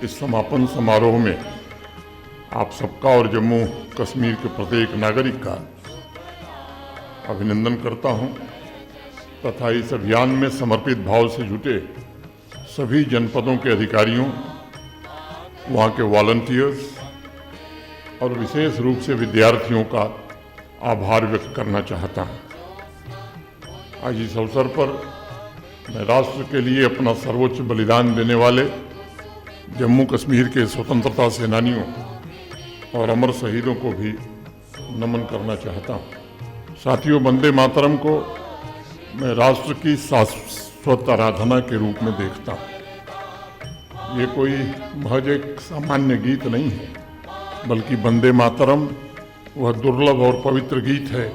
इस समापन समारोह में आप सबका और जम्मू कश्मीर के प्रत्येक नागरिक का अभिनंदन करता हूं तथा इस अभियान में समर्पित भाव से जुटे सभी जनपदों के अधिकारियों, वहां के वॉलंटियर्स और विशेष रूप से विद्यार्थियों का आभार व्यक्त करना चाहता हूं। आज इस अवसर पर मैं राष्ट्र के लिए अपना सर्वोच्च बलिदान देने वाले जम्मू कश्मीर के स्वतंत्रता सेनानियों और अमर शहीदों को भी नमन करना चाहता हूं। साथियों, वंदे मातरम को मैं राष्ट्र की शाश्वत आराधना के रूप में देखता हूं। ये कोई महज एक सामान्य गीत नहीं है, बल्कि वंदे मातरम वह दुर्लभ और पवित्र गीत है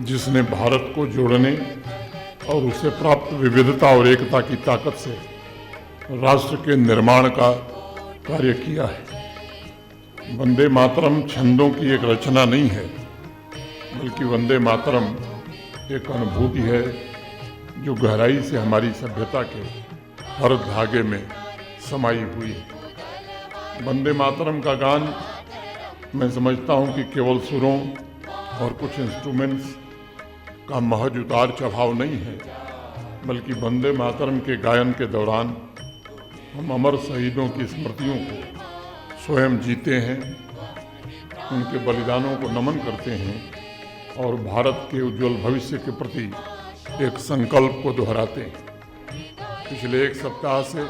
जिसने भारत को जोड़ने और उसे प्राप्त विविधता और एकता की ताकत से राष्ट्र के निर्माण का कार्य किया है। वंदे मातरम छंदों की एक रचना नहीं है, बल्कि वंदे मातरम एक अनुभूति है जो गहराई से हमारी सभ्यता के हर धागे में समाई हुई है। वंदे मातरम का गान मैं समझता हूं कि केवल सुरों और कुछ इंस्ट्रूमेंट्स का महज उतार चढ़ाव नहीं है, बल्कि वंदे मातरम के गायन के दौरान हम अमर शहीदों की स्मृतियों को स्वयं जीते हैं, उनके बलिदानों को नमन करते हैं और भारत के उज्जवल भविष्य के प्रति एक संकल्प को दोहराते हैं। पिछले एक सप्ताह से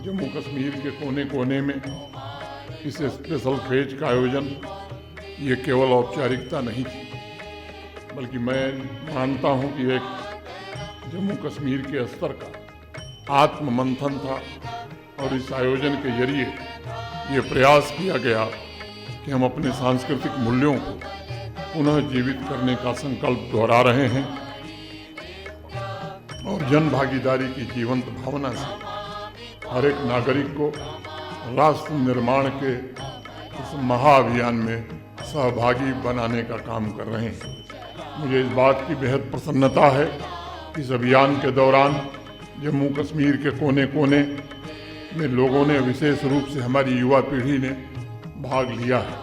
जम्मू कश्मीर के कोने कोने में इस स्पेशल फेज का आयोजन ये केवल औपचारिकता नहीं थी, बल्कि मैं मानता हूं कि एक जम्मू कश्मीर के स्तर का आत्ममंथन था और इस आयोजन के जरिए ये प्रयास किया गया कि हम अपने सांस्कृतिक मूल्यों को पुनः जीवित करने का संकल्प दोहरा रहे हैं और जन भागीदारी की जीवंत भावना से हर एक नागरिक को राष्ट्र निर्माण के इस महाअभियान में सहभागी बनाने का काम कर रहे हैं। मुझे इस बात की बेहद प्रसन्नता है कि इस अभियान के दौरान जम्मू कश्मीर के कोने कोने में लोगों ने, विशेष रूप से हमारी युवा पीढ़ी ने भाग लिया है।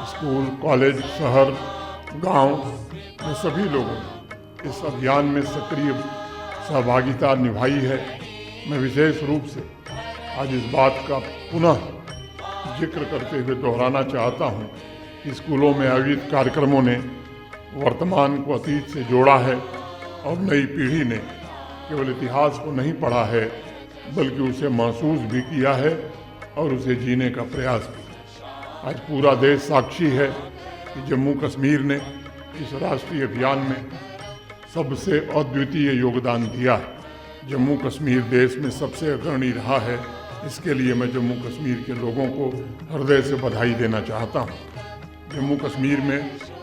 स्कूल, कॉलेज, शहर, गांव में सभी लोगों ने इस अभियान में सक्रिय सहभागिता निभाई है। मैं विशेष रूप से आज इस बात का पुनः जिक्र करते हुए दोहराना चाहता हूँ कि स्कूलों में आयोजित कार्यक्रमों ने वर्तमान को अतीत से जोड़ा है और नई पीढ़ी ने केवल इतिहास को नहीं पढ़ा है, बल्कि उसे महसूस भी किया है और उसे जीने का प्रयास भी। आज पूरा देश साक्षी है कि जम्मू कश्मीर ने इस राष्ट्रीय अभियान में सबसे अद्वितीय योगदान दिया है। जम्मू कश्मीर देश में सबसे अग्रणी रहा है। इसके लिए मैं जम्मू कश्मीर के लोगों को हृदय से बधाई देना चाहता हूँ। जम्मू कश्मीर में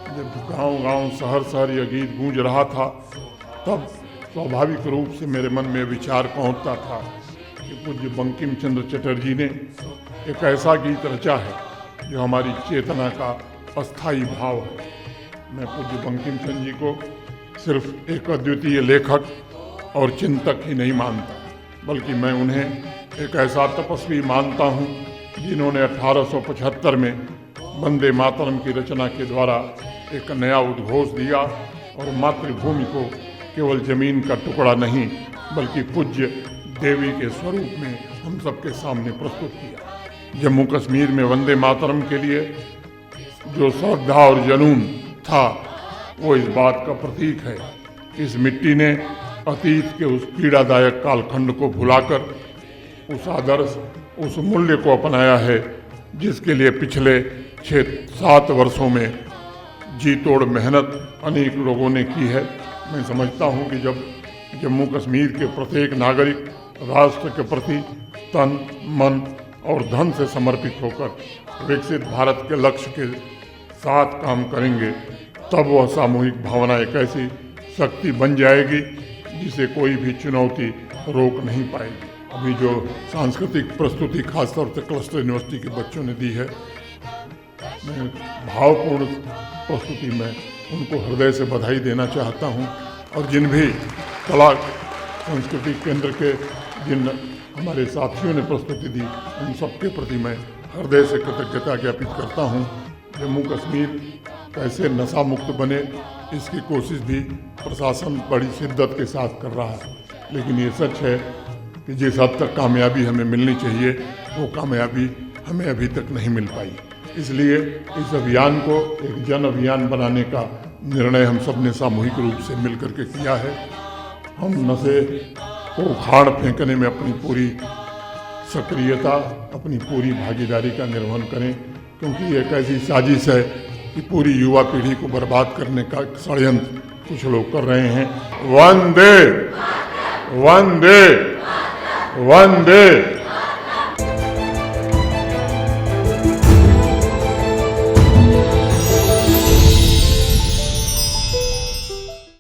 जब गांव-गांव, शहर-शहर यह गीत गूंज रहा था, तब स्वाभाविक रूप से मेरे मन में विचार पहुंचता था कि पूज्य बंकिम चंद्र चटर्जी ने एक ऐसा गीत रचा है जो हमारी चेतना का अस्थायी भाव है। मैं पूज्य बंकिम चंद्र जी को सिर्फ एक अद्वितीय लेखक और चिंतक ही नहीं मानता, बल्कि मैं उन्हें एक ऐसा तपस्वी मानता हूँ जिन्होंने 1875 में वंदे मातरम की रचना के द्वारा एक नया उद्घोष दिया और मातृभूमि को केवल जमीन का टुकड़ा नहीं, बल्कि पूज्य देवी के स्वरूप में हम सबके सामने प्रस्तुत किया। जम्मू कश्मीर में वंदे मातरम के लिए जो श्रद्धा और जुनून था, वो इस बात का प्रतीक है। इस मिट्टी ने अतीत के उस पीड़ादायक कालखंड को भुलाकर उस आदर्श, उस मूल्य को अपनाया है जिसके लिए पिछले 6-7 वर्षों में जी तोड़ मेहनत अनेक लोगों ने की है। मैं समझता हूँ कि जब जम्मू कश्मीर के प्रत्येक नागरिक राष्ट्र के प्रति तन, मन और धन से समर्पित होकर विकसित भारत के लक्ष्य के साथ काम करेंगे, तब वह सामूहिक भावना एक ऐसी शक्ति बन जाएगी जिसे कोई भी चुनौती रोक नहीं पाएगी। अभी जो सांस्कृतिक प्रस्तुति खासतौर से क्लस्टर यूनिवर्सिटी के बच्चों ने दी है, मैं भावपूर्ण प्रस्तुति में उनको हृदय से बधाई देना चाहता हूं। और जिन भी संस्कृति केंद्र के जिन हमारे साथियों ने प्रस्तुति दी, उन सबके प्रति मैं हृदय से कृतज्ञता ज्ञापित करता हूँ। जम्मू कश्मीर कैसे नशा मुक्त बने, इसकी कोशिश भी प्रशासन बड़ी शिद्दत के साथ कर रहा है, लेकिन ये सच है कि जिस हद तक कामयाबी हमें मिलनी चाहिए वो कामयाबी हमें अभी तक नहीं मिल पाई। इसलिए इस अभियान को एक जन अभियान बनाने का निर्णय हम सब ने सामूहिक रूप से मिलकर के किया है। हम नशे को उखाड़ फेंकने में अपनी पूरी सक्रियता, अपनी पूरी भागीदारी का निर्वहन करें, क्योंकि एक ऐसी साजिश है कि पूरी युवा पीढ़ी को बर्बाद करने का षड्यंत्र कुछ लोग कर रहे हैं। वंदे वंदे वंदे